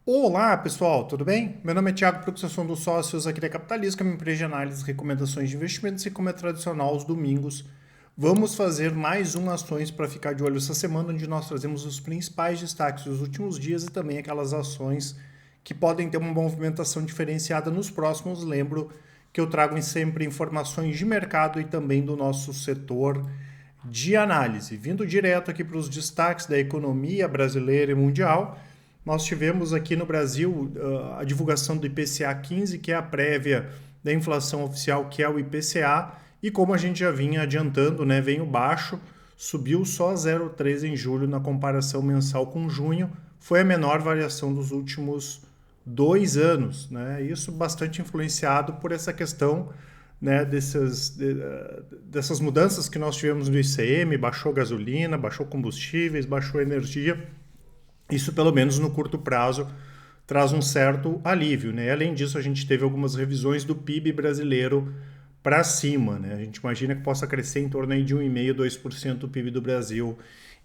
Olá, pessoal, tudo bem? Meu nome é Thiago, Proxação dos Sócios aqui da Capitalista, que é uma empresa de análise, recomendações de investimentos e como é tradicional aos domingos. Vamos fazer mais um ações para ficar de olho essa semana, onde nós trazemos os principais destaques dos últimos dias e também aquelas ações que podem ter uma movimentação diferenciada nos próximos. Lembro que eu trago sempre informações de mercado e também do nosso setor de análise. Vindo direto aqui para os destaques da economia brasileira e mundial, nós tivemos aqui no Brasil a divulgação do IPCA 15, que é a prévia da inflação oficial, que é o IPCA, e como a gente já vinha adiantando, né, veio baixo, subiu só 0,13 em julho na comparação mensal com junho, foi a menor variação dos últimos 2 anos, né? Isso bastante influenciado por essa questão, né, dessas mudanças que nós tivemos no ICM, baixou gasolina, baixou combustíveis, baixou energia. Isso, pelo menos no curto prazo, traz um certo alívio, né? Além disso, a gente teve algumas revisões do PIB brasileiro para cima, né? A gente imagina que possa crescer em torno aí de 1,5%, 2% o PIB do Brasil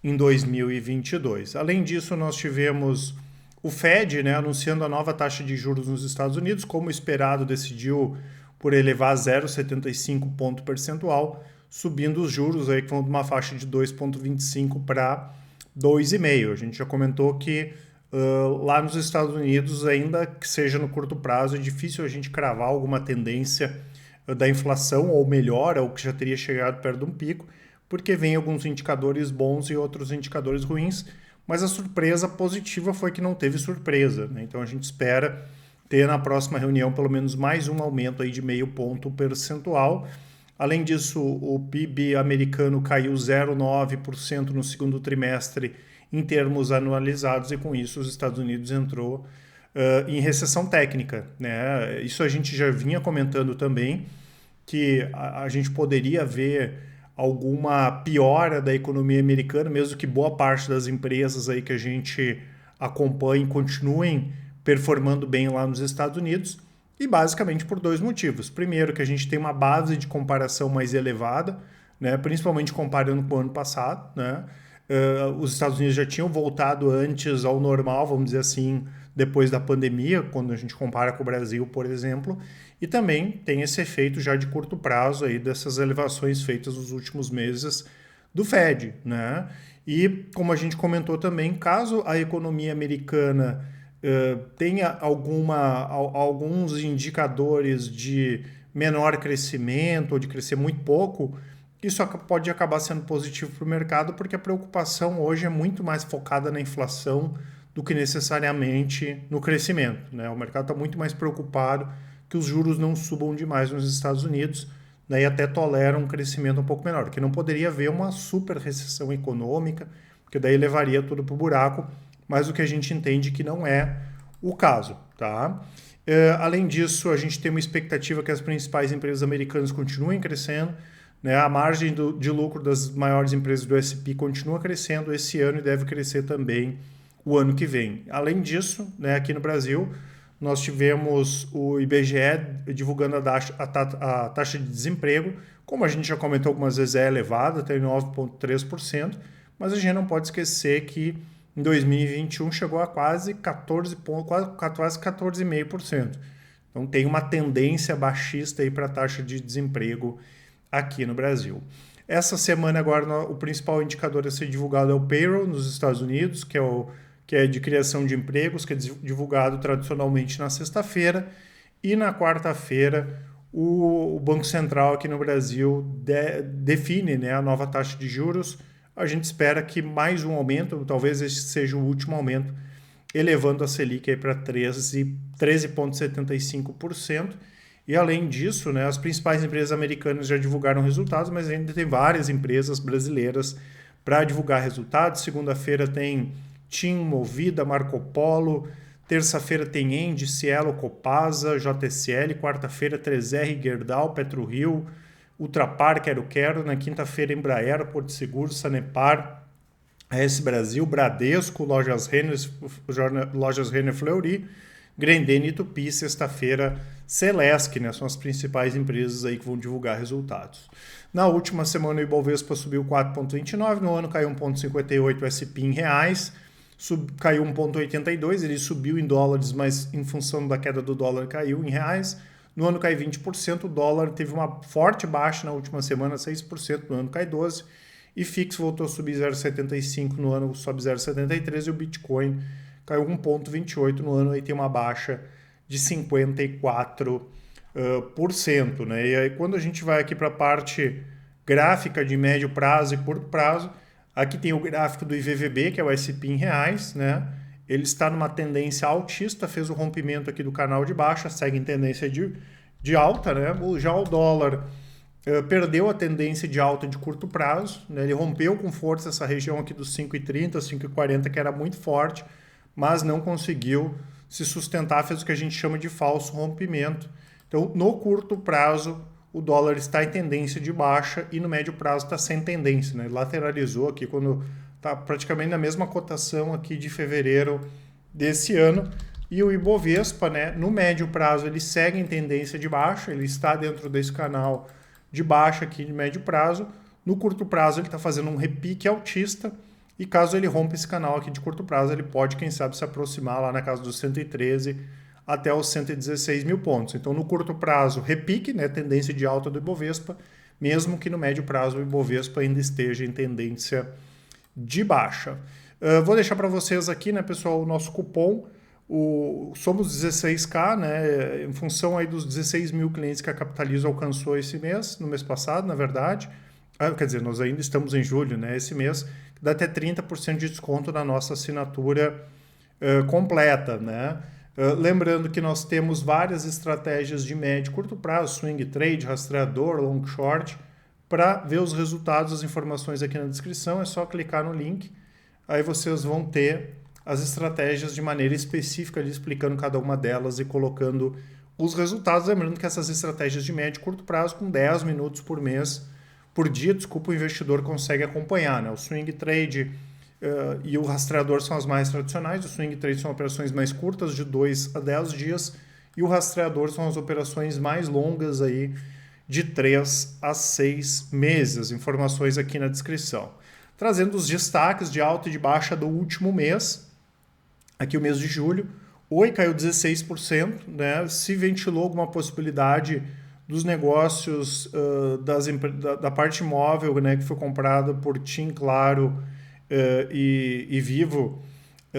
em 2022. Além disso, nós tivemos o Fed, né, anunciando a nova taxa de juros nos Estados Unidos, como esperado, decidiu por elevar 0,75 ponto percentual, subindo os juros aí que vão de uma faixa de 2,25 para 2,5. A gente já comentou que lá nos Estados Unidos, ainda que seja no curto prazo, é difícil a gente cravar alguma tendência da inflação, ou melhora, ou que já teria chegado perto de um pico, porque vem alguns indicadores bons e outros indicadores ruins, mas a surpresa positiva foi que não teve surpresa, né? Então a gente espera ter na próxima reunião pelo menos mais um aumento aí de 0,5 ponto percentual. Além disso, o PIB americano caiu 0,9% no segundo trimestre em termos anualizados, e com isso os Estados Unidos entrou em recessão técnica, né? Isso a gente já vinha comentando também, que a gente poderia ver alguma piora da economia americana, mesmo que boa parte das empresas aí que a gente acompanha continuem performando bem lá nos Estados Unidos, e basicamente por dois motivos. Primeiro, que a gente tem uma base de comparação mais elevada, né, principalmente comparando com o ano passado, né? Os Estados Unidos já tinham voltado antes ao normal, vamos dizer assim, depois da pandemia, quando a gente compara com o Brasil, por exemplo, e também tem esse efeito já de curto prazo aí dessas elevações feitas nos últimos meses do Fed, né? E como a gente comentou também, caso a economia americana tenha alguns indicadores de menor crescimento ou de crescer muito pouco, isso pode acabar sendo positivo para o mercado, porque a preocupação hoje é muito mais focada na inflação do que necessariamente no crescimento, né? O mercado está muito mais preocupado que os juros não subam demais nos Estados Unidos, né, e até tolera um crescimento um pouco menor, que não poderia haver uma super recessão econômica, porque daí levaria tudo para o buraco, mas o que a gente entende que não é o caso, tá? Além disso, a gente tem uma expectativa que as principais empresas americanas continuem crescendo, né? A margem de lucro das maiores empresas do S&P continua crescendo esse ano e deve crescer também o ano que vem. Além disso, né, aqui no Brasil, nós tivemos o IBGE divulgando a taxa de desemprego. Como a gente já comentou algumas vezes, é elevada, tem 9,3%, mas a gente não pode esquecer que em 2021 chegou a quase 14, quase 14,5%. Então tem uma tendência baixista para a taxa de desemprego aqui no Brasil. Essa semana agora o principal indicador a ser divulgado é o payroll nos Estados Unidos, que é de criação de empregos, que é divulgado tradicionalmente na sexta-feira, e na quarta-feira o Banco Central aqui no Brasil define, né, a nova taxa de juros. A gente espera que mais um aumento, talvez esse seja o último aumento, elevando a Selic para 13,75%. E além disso, né, as principais empresas americanas já divulgaram resultados, mas ainda tem várias empresas brasileiras para divulgar resultados. Segunda-feira tem TIM, Movida, Marco Polo. Terça-feira tem Engie, Cielo, Copasa, JSL. Quarta-feira 3R, Gerdau, PetroRio, Ultrapar, Quero. Na quinta-feira Embraer, Porto Seguro, Sanepar, AS Brasil, Bradesco, Lojas Renner Fleury, Grendene e Tupi. Sexta-feira Celesc, né? São as principais empresas aí que vão divulgar resultados. Na última semana o Ibovespa subiu 4,29, no ano caiu 1,58 o S&P em reais, caiu 1,82, ele subiu em dólares, mas em função da queda do dólar caiu em reais. No ano cai 20%, o dólar teve uma forte baixa na última semana, 6%, no ano cai 12%, e FIX voltou a subir 0,75, no ano sobe 0,73, e o Bitcoin caiu 1,28, no ano aí tem uma baixa de 54%. Né? E aí quando a gente vai aqui para a parte gráfica de médio prazo e curto prazo, aqui tem o gráfico do IVVB, que é o S&P em reais, né? Ele está numa tendência altista, fez o rompimento aqui do canal de baixa, segue em tendência de alta, né? Já o dólar perdeu a tendência de alta de curto prazo, né? Ele rompeu com força essa região aqui dos 5,30, 5,40, que era muito forte, mas não conseguiu se sustentar, fez o que a gente chama de falso rompimento. Então, no curto prazo, o dólar está em tendência de baixa e no médio prazo está sem tendência, né? Lateralizou aqui quando está praticamente na mesma cotação aqui de fevereiro desse ano. E o Ibovespa, né, no médio prazo, ele segue em tendência de baixa, ele está dentro desse canal de baixa aqui de médio prazo. No curto prazo, ele está fazendo um repique altista e caso ele rompa esse canal aqui de curto prazo, ele pode, quem sabe, se aproximar lá na casa dos 113 até os 116 mil pontos. Então, no curto prazo, repique, né, tendência de alta do Ibovespa, mesmo que no médio prazo o Ibovespa ainda esteja em tendência de baixa. Vou deixar para vocês aqui, né, pessoal, o nosso cupom. Somos 16K, né, em função aí dos 16 mil clientes que a Capitalizo alcançou esse mês, no mês passado, na verdade. Quer dizer, nós ainda estamos em julho, né, esse mês, dá até 30% de desconto na nossa assinatura completa, né? Lembrando que nós temos várias estratégias de médio e curto prazo, swing trade, rastreador, long short. Para ver os resultados, as informações aqui na descrição, é só clicar no link. Aí vocês vão ter as estratégias de maneira específica, ali explicando cada uma delas e colocando os resultados. Lembrando que essas estratégias de médio e curto prazo, com 10 minutos por dia, o investidor consegue acompanhar, né? O swing trade e o rastreador são as mais tradicionais. O swing trade são operações mais curtas, de 2 a 10 dias, e o rastreador são as operações mais longas aí, de 3 a 6 meses. Informações aqui na descrição. Trazendo os destaques de alta e de baixa do último mês, aqui o mês de julho. Oi caiu 16%, né? Se ventilou alguma possibilidade dos negócios da parte imóvel, né, que foi comprada por TIM, Claro e Vivo,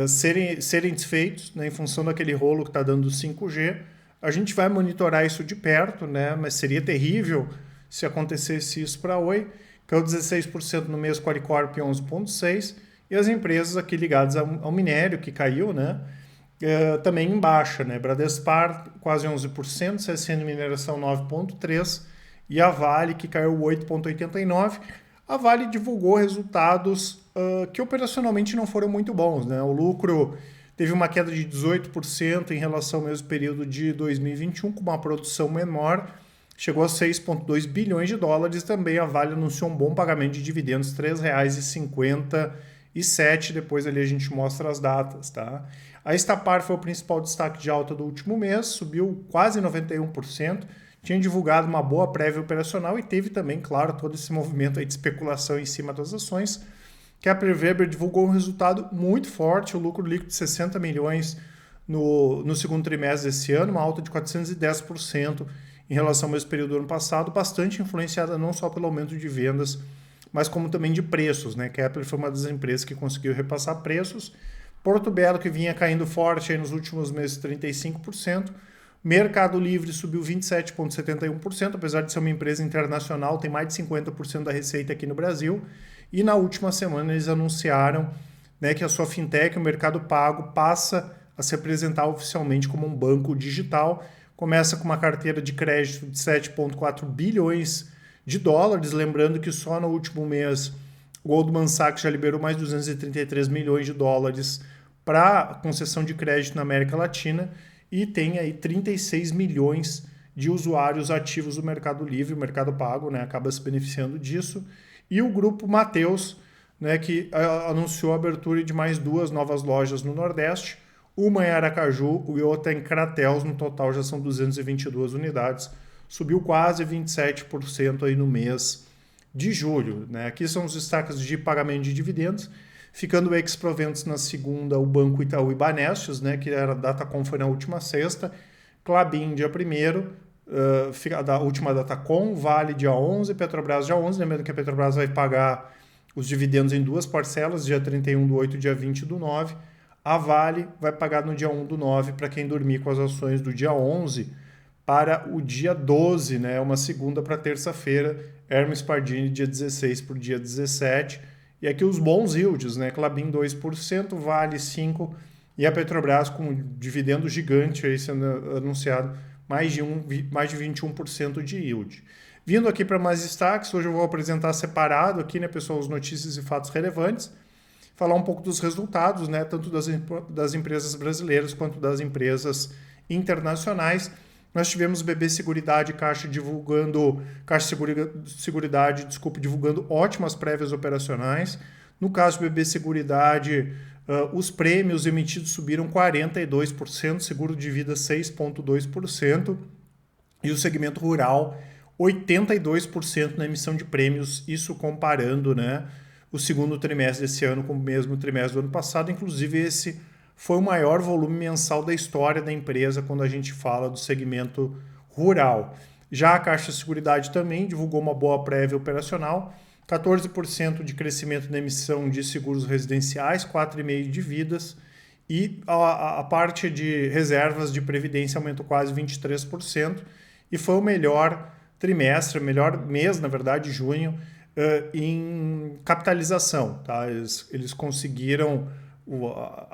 serem desfeitos, né, em função daquele rolo que está dando 5G. A gente vai monitorar isso de perto, né, mas seria terrível se acontecesse isso para a Oi. Caiu 16% no mês, Qualicorp 11,6%, e as empresas aqui ligadas ao minério, que caiu, né, também em baixa, né? Bradespar quase 11%, CSN Mineração 9,3% e a Vale, que caiu 8,89%. A Vale divulgou resultados que operacionalmente não foram muito bons, né? O lucro teve uma queda de 18% em relação ao mesmo período de 2021, com uma produção menor, chegou a 6,2 bilhões de dólares. Também a Vale anunciou um bom pagamento de dividendos, R$ 3,57. Depois ali a gente mostra as datas, tá? A Estapar foi o principal destaque de alta do último mês, subiu quase 91%, tinha divulgado uma boa prévia operacional e teve também, claro, todo esse movimento aí de especulação em cima das ações. Kepler Weber divulgou um resultado muito forte, o lucro líquido de 60 milhões no segundo trimestre desse ano, uma alta de 410% em relação ao mesmo período do ano passado, bastante influenciada não só pelo aumento de vendas, mas como também de preços, né? Kepler foi uma das empresas que conseguiu repassar preços. Porto Belo, que vinha caindo forte aí nos últimos meses, 35%. Mercado Livre subiu 27,71%, apesar de ser uma empresa internacional, tem mais de 50% da receita aqui no Brasil. E na última semana eles anunciaram, né, que a sua fintech, o Mercado Pago, passa a se apresentar oficialmente como um banco digital. Começa com uma carteira de crédito de 7,4 bilhões de dólares, lembrando que só no último mês o Goldman Sachs já liberou mais de 233 milhões de dólares para concessão de crédito na América Latina e tem aí 36 milhões de usuários ativos do Mercado Livre, o Mercado Pago, né, acaba se beneficiando disso. E o grupo Mateus, né, que anunciou a abertura de mais 2 novas lojas no Nordeste, uma em Aracaju e outra em Crateús, no total já são 222 unidades, subiu quase 27% aí no mês de julho, né? Aqui são os destaques de pagamento de dividendos. ficando ex-proventos na segunda o Banco Itaú e Banestes, né, que era a Datacom foi na última sexta, Klabin dia 1º, da última Datacom, Vale dia 11, Petrobras dia 11, lembrando que a Petrobras vai pagar os dividendos em duas parcelas, dia 31/8 e dia 20/9. A Vale vai pagar no dia 1/9 para quem dormir com as ações do dia 11 para o dia 12, né? Uma segunda para terça-feira, Hermes Pardini dia 16 para o dia 17. E aqui os bons yields, né? Klabin 2%, Vale 5% e a Petrobras com dividendo gigante aí sendo anunciado, mais de 21% de yield. Vindo aqui para mais destaques, hoje eu vou apresentar separado aqui, né, pessoal, os notícias e fatos relevantes, falar um pouco dos resultados, né, tanto das empresas brasileiras quanto das empresas internacionais. Nós tivemos BB Seguridade e Caixa Seguridade, divulgando ótimas prévias operacionais. No caso de BB Seguridade, os prêmios emitidos subiram 42%, seguro de vida 6,2% e o segmento rural 82% na emissão de prêmios, isso comparando, né, o segundo trimestre desse ano com o mesmo trimestre do ano passado. Inclusive, esse foi o maior volume mensal da história da empresa quando a gente fala do segmento rural. Já a Caixa Seguridade também divulgou uma boa prévia operacional, 14% de crescimento na emissão de seguros residenciais, 4,5% de vidas, e a parte de reservas de previdência aumentou quase 23%, e foi o melhor trimestre, melhor mês, na verdade, junho, em capitalização. Tá? Eles conseguiram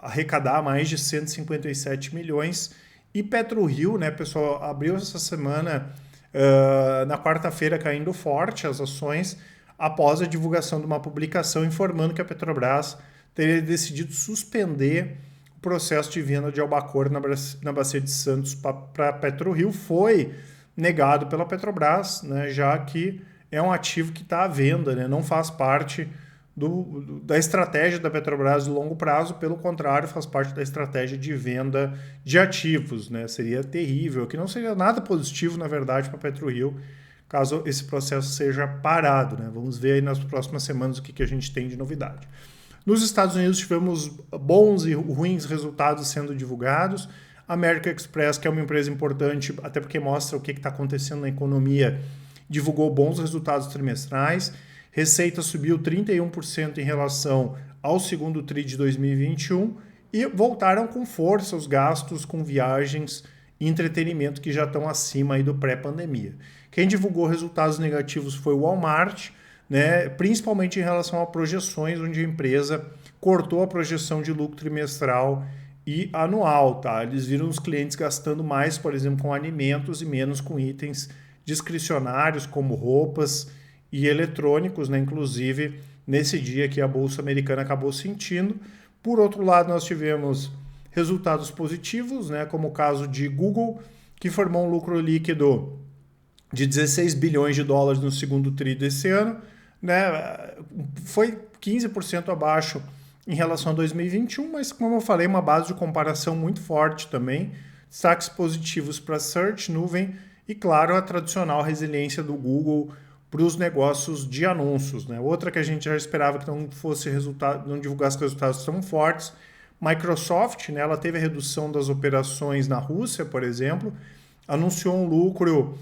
arrecadar mais de 157 milhões. E PetroRio, né, pessoal, abriu essa semana, na quarta-feira, caindo forte as ações, após a divulgação de uma publicação informando que a Petrobras teria decidido suspender o processo de venda de Albacora na Bacia de Santos para PetroRio. Foi negado pela Petrobras, né, já que é um ativo que está à venda, né, não faz parte da estratégia da Petrobras de longo prazo, pelo contrário, faz parte da estratégia de venda de ativos. Né, seria terrível, que não seria nada positivo, na verdade, para a PetroRio, caso esse processo seja parado. Né. Vamos ver aí nas próximas semanas o que a gente tem de novidade. Nos Estados Unidos tivemos bons e ruins resultados sendo divulgados. A American Express, que é uma empresa importante, até porque mostra o que está acontecendo na economia, divulgou bons resultados trimestrais. Receita subiu 31% em relação ao segundo TRI de 2021 e voltaram com força os gastos com viagens e entretenimento que já estão acima aí do pré-pandemia. Quem divulgou resultados negativos foi o Walmart, né, principalmente em relação a projeções, onde a empresa cortou a projeção de lucro trimestral e anual. Tá? Eles viram os clientes gastando mais, por exemplo, com alimentos e menos com itens discricionários como roupas e eletrônicos, né? Inclusive nesse dia que a Bolsa Americana acabou sentindo. Por outro lado, nós tivemos resultados positivos, né? Como o caso de Google, que formou um lucro líquido de 16 bilhões de dólares no segundo TRI desse ano, né? Foi 15% abaixo em relação a 2021, mas como eu falei, uma base de comparação muito forte também. Destaques positivos para Search, nuvem e, claro, a tradicional resiliência do Google para os negócios de anúncios. Né? Outra que a gente já esperava que não divulgasse resultados tão fortes, Microsoft, né, ela teve a redução das operações na Rússia, por exemplo, anunciou um lucro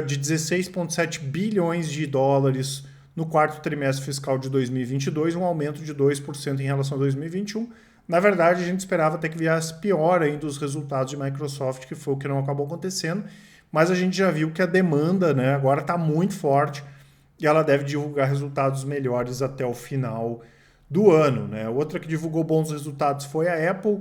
de 16,7 bilhões de dólares no quarto trimestre fiscal de 2022, um aumento de 2% em relação a 2021. Na verdade, a gente esperava até que viesse pior ainda os resultados de Microsoft, que foi o que não acabou acontecendo, mas a gente já viu que a demanda, né, agora está muito forte e ela deve divulgar resultados melhores até o final do ano. Né? Outra que divulgou bons resultados foi a Apple,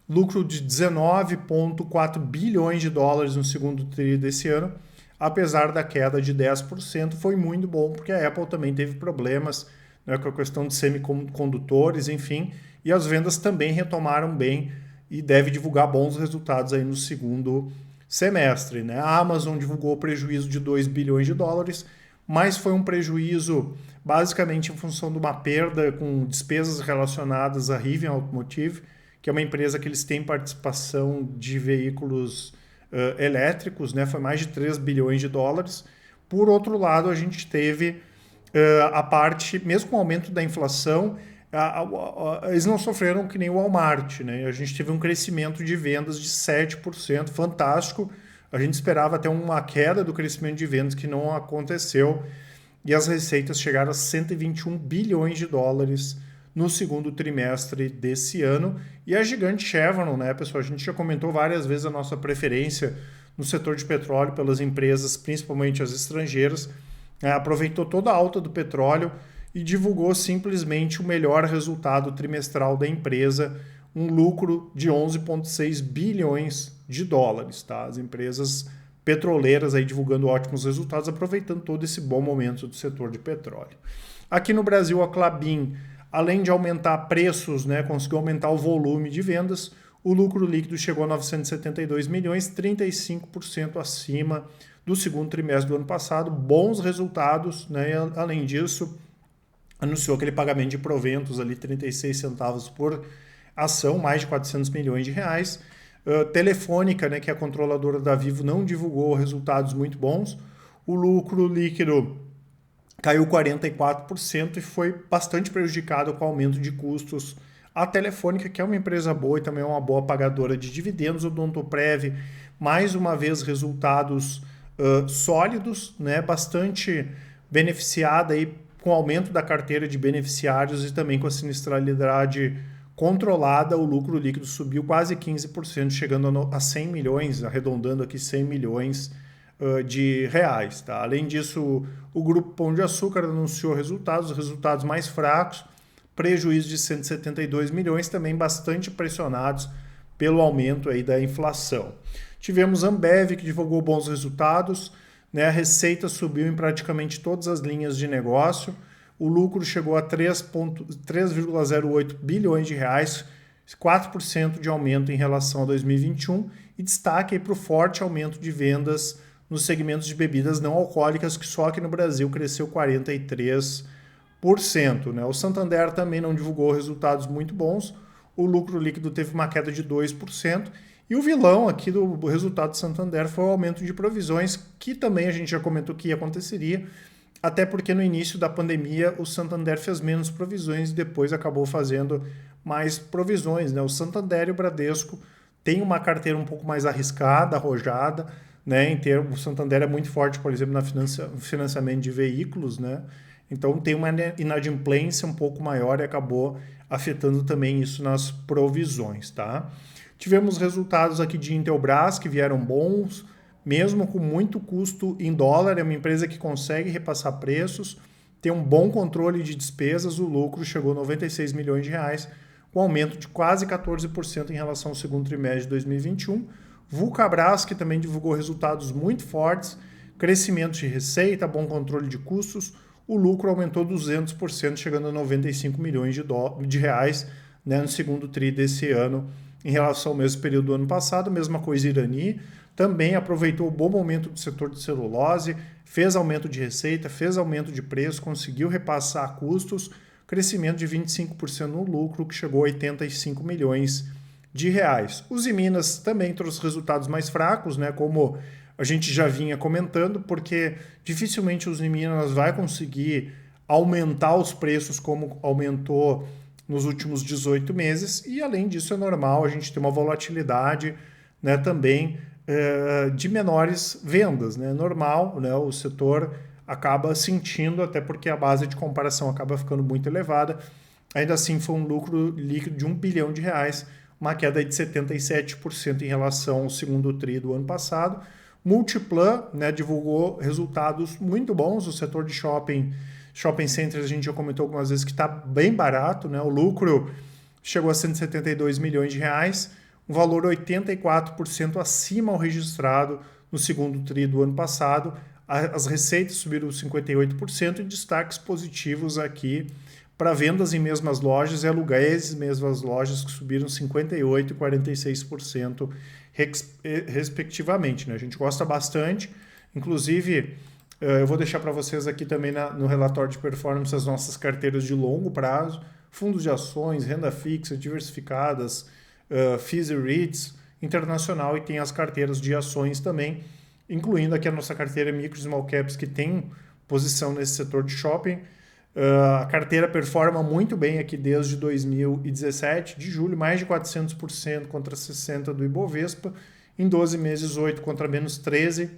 lucro de 19,4 bilhões de dólares no segundo TRI desse ano, apesar da queda de 10%, foi muito bom, porque a Apple também teve problemas, né, com a questão de semicondutores, enfim, e as vendas também retomaram bem e deve divulgar bons resultados aí no segundo semestre. Né? A Amazon divulgou prejuízo de 2 bilhões de dólares, mas foi um prejuízo basicamente em função de uma perda com despesas relacionadas à Rivian Automotive, que é uma empresa que eles têm participação de veículos elétricos, né? Foi mais de 3 bilhões de dólares. Por outro lado, a gente teve a parte, mesmo com o aumento da inflação, eles não sofreram que nem o Walmart, né? A gente teve um crescimento de vendas de 7%, fantástico. A gente esperava até uma queda do crescimento de vendas que não aconteceu. E as receitas chegaram a 121 bilhões de dólares no segundo trimestre desse ano. E a gigante Chevron, né, pessoal? A gente já comentou várias vezes a nossa preferência no setor de petróleo pelas empresas, principalmente as estrangeiras, aproveitou toda a alta do petróleo e divulgou simplesmente o melhor resultado trimestral da empresa, um lucro de 11,6 bilhões de dólares. Tá? As empresas petroleiras aí divulgando ótimos resultados, aproveitando todo esse bom momento do setor de petróleo. Aqui no Brasil, a Klabin, além de aumentar preços, né, conseguiu aumentar o volume de vendas, o lucro líquido chegou a 972 milhões, 35% acima do segundo trimestre do ano passado. Bons resultados, né? E, além disso, anunciou aquele pagamento de proventos ali, 36 centavos por ação, mais de 400 milhões de reais. Telefônica, né, que é a controladora da Vivo, não divulgou resultados muito bons. O lucro líquido caiu 44% e foi bastante prejudicado com o aumento de custos. A Telefônica, que é uma empresa boa e também é uma boa pagadora de dividendos, o Odontoprev, mais uma vez resultados sólidos, né, bastante beneficiada aí com o aumento da carteira de beneficiários e também com a sinistralidade controlada. O lucro líquido subiu quase 15%, chegando a 100 milhões, arredondando aqui 100 milhões de reais. Tá? Além disso, o Grupo Pão de Açúcar anunciou resultados mais fracos, prejuízo de 172 milhões, também bastante pressionados pelo aumento aí da inflação. Tivemos Ambev, que divulgou bons resultados, né? A receita subiu em praticamente todas as linhas de negócio, o lucro chegou a 3,08 bilhões de reais, 4% de aumento em relação a 2021, e destaque para o forte aumento de vendas nos segmentos de bebidas não alcoólicas, que só aqui no Brasil cresceu 43%. Né? O Santander também não divulgou resultados muito bons, o lucro líquido teve uma queda de 2%, e o vilão aqui do resultado do Santander foi o aumento de provisões, que também a gente já comentou que aconteceria, até porque no início da pandemia o Santander fez menos provisões e depois acabou fazendo mais provisões. Né? O Santander e o Bradesco têm uma carteira um pouco mais arriscada, arrojada, né? O Santander é muito forte, por exemplo, no financiamento de veículos, né? Então tem uma inadimplência um pouco maior e acabou afetando também isso nas provisões. Tá? Tivemos resultados aqui de Intelbras que vieram bons, mesmo com muito custo em dólar. É uma empresa que consegue repassar preços, tem um bom controle de despesas, o lucro chegou a 96 milhões de reais, com aumento de quase 14% em relação ao segundo trimestre de 2021. Vulcabras, que também divulgou resultados muito fortes, crescimento de receita, bom controle de custos, o lucro aumentou 200%, chegando a 95 milhões de reais, né, no segundo tri desse ano, em relação ao mesmo período do ano passado. Mesma coisa Irani, também aproveitou o bom momento do setor de celulose, fez aumento de receita, fez aumento de preço, conseguiu repassar custos, crescimento de 25% no lucro, que chegou a 85 milhões de reais. Os Minas também trouxe resultados mais fracos, né, como a gente já vinha comentando, porque dificilmente os Minas vai conseguir aumentar os preços como aumentou nos últimos 18 meses, e além disso é normal a gente ter uma volatilidade, né, também de menores vendas. Né? Normal, né, o setor acaba sentindo, até porque a base de comparação acaba ficando muito elevada. Ainda assim foi um lucro líquido de 1 bilhão de reais, uma queda de 77% em relação ao segundo tri do ano passado. Multiplan, né, divulgou resultados muito bons. O setor de shopping centers, a gente já comentou algumas vezes que está bem barato. Né? O lucro chegou a 172 milhões de reais, um valor 84% acima ao registrado no segundo tri do ano passado. As receitas subiram 58% e destaques positivos aqui para vendas em mesmas lojas e aluguéis em mesmas lojas, que subiram 58% e 46% respectivamente. Né? A gente gosta bastante, inclusive eu vou deixar para vocês aqui também no relatório de performance as nossas carteiras de longo prazo, fundos de ações, renda fixa, diversificadas, FIIs e REITs, internacional, e tem as carteiras de ações também, incluindo aqui a nossa carteira Micro e Small Caps, que tem posição nesse setor de shopping. A carteira performa muito bem aqui desde 2017, de julho, mais de 400% contra 60% do Ibovespa, em 12 meses 8 contra menos 13%,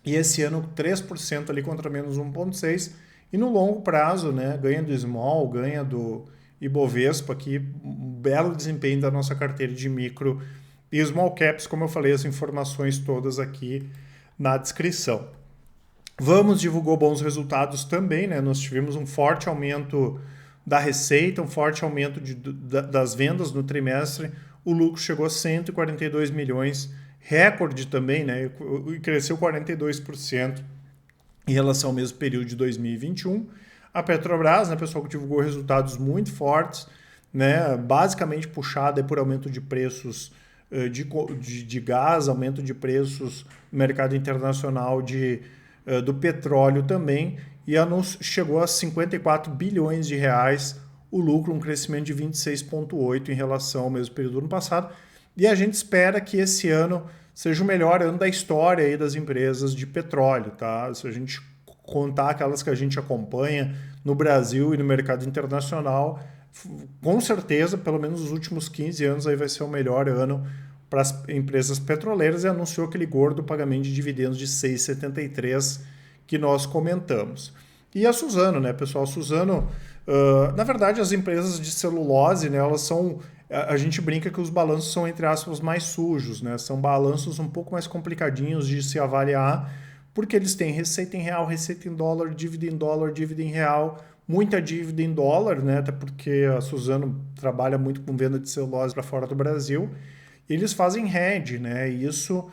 e esse ano 3% ali contra menos 1,6%, e no longo prazo, né, ganha do Small, ganha do Ibovespa, aqui um belo desempenho da nossa carteira de micro e Small Caps, como eu falei, as informações todas aqui na descrição. Vamos divulgou bons resultados também, né? Nós tivemos um forte aumento da receita, um forte aumento das vendas no trimestre. O lucro chegou a 142 milhões, recorde também, né? E cresceu 42% em relação ao mesmo período de 2021. A Petrobras, né, pessoal, que divulgou resultados muito fortes, né? Basicamente puxada por aumento de preços de gás, aumento de preços no mercado internacional do petróleo também, e chegou a 54 bilhões de reais o lucro, um crescimento de 26,8% em relação ao mesmo período do ano passado. E a gente espera que esse ano seja o melhor ano da história aí das empresas de petróleo, tá? Se a gente contar aquelas que a gente acompanha no Brasil e no mercado internacional, com certeza, pelo menos nos últimos 15 anos, aí vai ser o melhor ano para as empresas petroleiras, e anunciou aquele gordo pagamento de dividendos de 6,73 que nós comentamos. E a Suzano, né, pessoal? A Suzano, na verdade, as empresas de celulose, né, elas são... A gente brinca que os balanços são, entre aspas, mais sujos, né? São balanços um pouco mais complicadinhos de se avaliar, porque eles têm receita em real, receita em dólar, dívida em real, muita dívida em dólar, né? Até porque a Suzano trabalha muito com venda de celulose para fora do Brasil. Eles fazem hedge, né? E isso,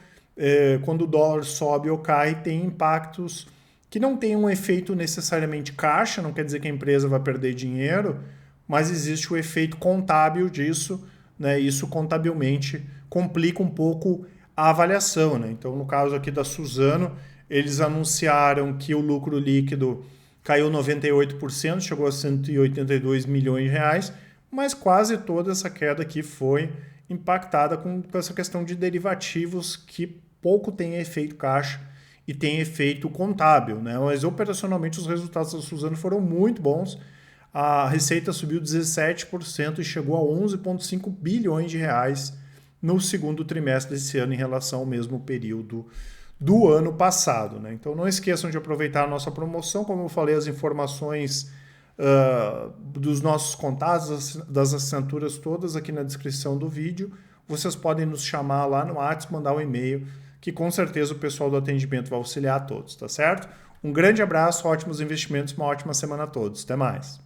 quando o dólar sobe ou cai, tem impactos que não tem um efeito necessariamente caixa, não quer dizer que a empresa vai perder dinheiro, mas existe o efeito contábil disso, né? Isso contabilmente complica um pouco a avaliação, né? Então, no caso aqui da Suzano, eles anunciaram que o lucro líquido caiu 98%, chegou a 182 milhões de reais, mas quase toda essa queda aqui foi impactada com essa questão de derivativos que pouco tem efeito caixa e tem efeito contábil, né? Mas operacionalmente os resultados da Suzano foram muito bons. A receita subiu 17% e chegou a 11,5 bilhões de reais no segundo trimestre desse ano em relação ao mesmo período do ano passado, né? Então não esqueçam de aproveitar a nossa promoção, como eu falei, as informações dos nossos contatos, das assinaturas todas aqui na descrição do vídeo. Vocês podem nos chamar lá no WhatsApp, mandar um e-mail, que com certeza o pessoal do atendimento vai auxiliar a todos, tá certo? Um grande abraço, ótimos investimentos, uma ótima semana a todos. Até mais!